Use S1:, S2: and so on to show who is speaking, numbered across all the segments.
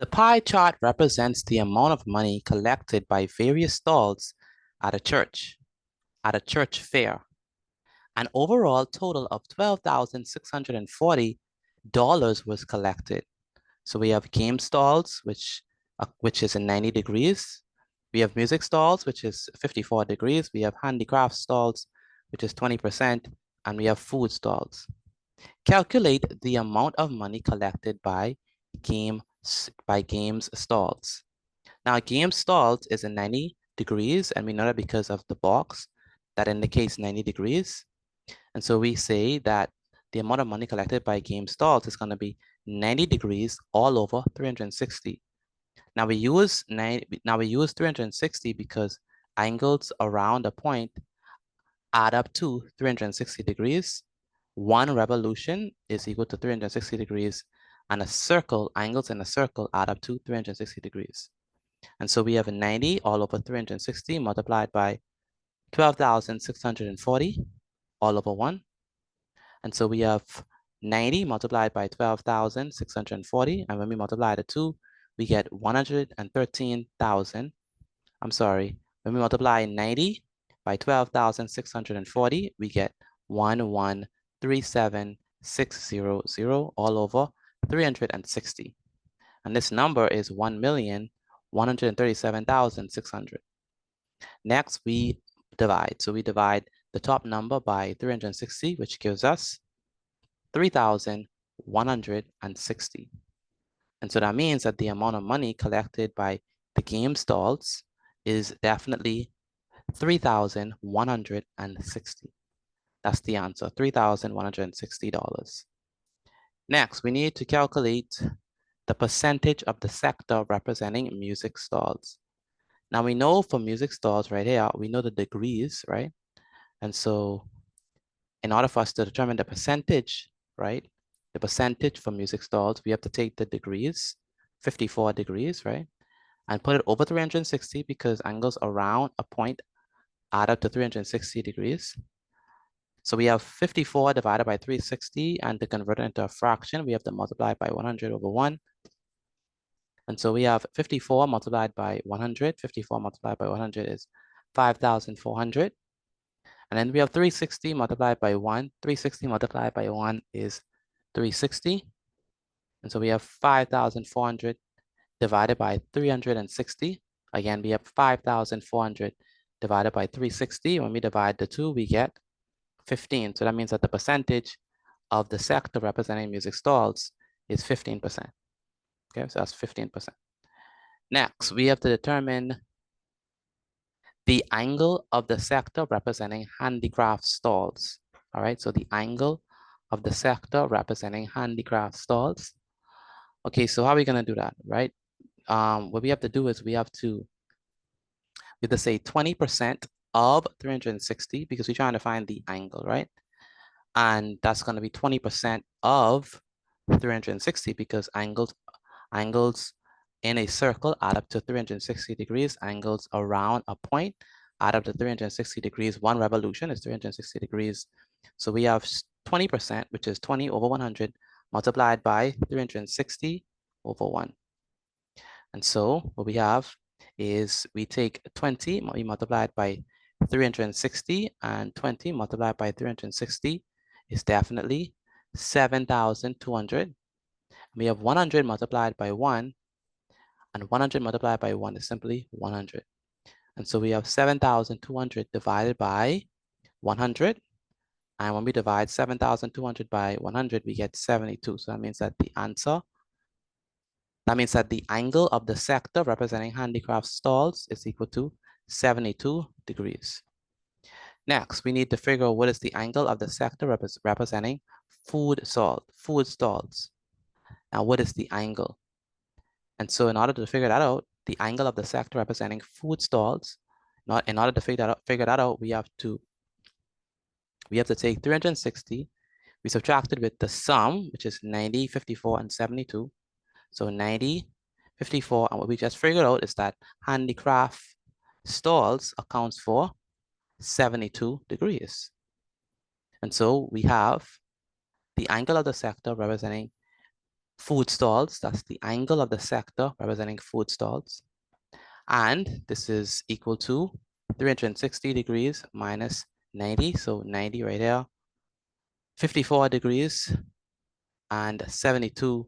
S1: The pie chart represents the amount of money collected by various stalls at a church fair. An overall total of $12,640 was collected. So we have game stalls, which is in 90 degrees. We have music stalls, which is 54 degrees. We have handicraft stalls, which is 20%, and we have food stalls. Calculate the amount of money collected by games stalls. Now, game stalls is in 90 degrees, and we know that because of the box that indicates 90 degrees. And so we say that the amount of money collected by game stalls is going to be 90 degrees all over 360. Now we use 360 because angles around a point add up to 360 degrees. One revolution is equal to 360 degrees, and angles in a circle add up to 360 degrees. And so we have a 90 all over 360 multiplied by 12,640 all over 1. And so we have 90 multiplied by 12,640. And when we multiply the 2, we get 113,000. I'm sorry. When we multiply 90 by 12,640, we get 1137600 all over 360. And this number is 1,137,600. Next, we divide. So we divide the top number by 360, which gives us 3,160. And so that means that the amount of money collected by the game stalls is definitely $3,160. That's the answer, $3,160. Next, we need to calculate the percentage of the sector representing music stalls. Now we know for music stalls right here, we know the degrees, right? And so in order for us to determine the percentage, right? The percentage for music stalls, we have to take the degrees, 54 degrees, right? And put it over 360 because angles around a point add up to 360 degrees. So we have 54 divided by 360, and to convert it into a fraction, we have to multiply by 100 over 1. And so we have 54 multiplied by 100. 54 multiplied by 100 is 5,400. And then we have 360 multiplied by 1. 360 multiplied by 1 is 360. And so we have 5,400 divided by 360. Again, we have 5,400 divided by 360. When we divide the two, we get 15. So that means that the percentage of the sector representing music stalls is 15%. Okay, so that's 15%. Next, we have to determine the angle of the sector representing handicraft stalls. All right, so the angle of the sector representing handicraft stalls. Okay, so how are we gonna do that, right? What we have to do is we have to say 20% of 360 because we're trying to find the angle, right? And that's gonna be 20% of 360 because angles in a circle add up to 360 degrees. Angles around a point add up to 360 degrees. One revolution is 360 degrees. So we have 20%, which is 20 over 100 multiplied by 360 over 1. And so what we have is we take 20, we multiply it by 360, and 20 multiplied by 360 is definitely 7,200. We have 100 multiplied by 1, and 100 multiplied by 1 is simply 100. And so we have 7,200 divided by 100. And when we divide 7,200 by 100, we get 72. So that means that the angle of the sector representing handicraft stalls is equal to 72 degrees. Next, we need to figure out what is the angle of the sector representing food stalls. Now, what is the angle? And so in order to figure that out, the angle of the sector representing food stalls, in order to figure that out, we have to take 360, we subtract it with the sum, which is 90, 54, and 72. So 90, 54, and what we just figured out is that handicraft stalls accounts for 72 degrees. And so we have the angle of the sector representing food stalls. That's the angle of the sector representing food stalls. And this is equal to 360 degrees minus 90. So 90 right here, 54 degrees and 72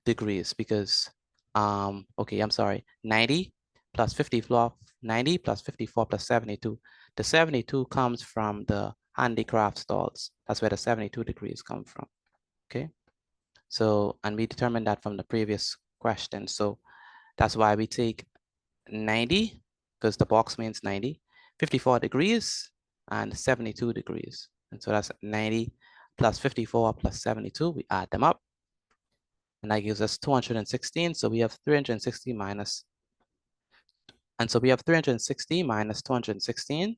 S1: degrees because, okay, I'm sorry, 90 plus 54, 90 plus 54 plus 72. The 72 comes from the handicraft stalls. That's where the 72 degrees come from, okay? So, and we determined that from the previous question. So that's why we take 90, because the box means 90, 54 degrees, and 72 degrees. And so that's 90 plus 54 plus 72. We add them up, and that gives us 216. So we have 360 minus, and so we have 360 minus 216.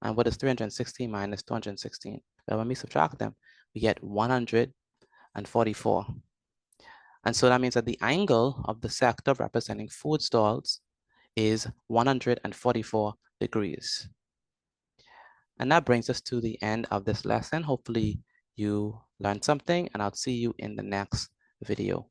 S1: And what is 360 minus 216? Well, when we subtract them, we get 144. And so that means that the angle of the sector representing food stalls is 144 degrees. And that brings us to the end of this lesson. Hopefully you learned something, and I'll see you in the next video.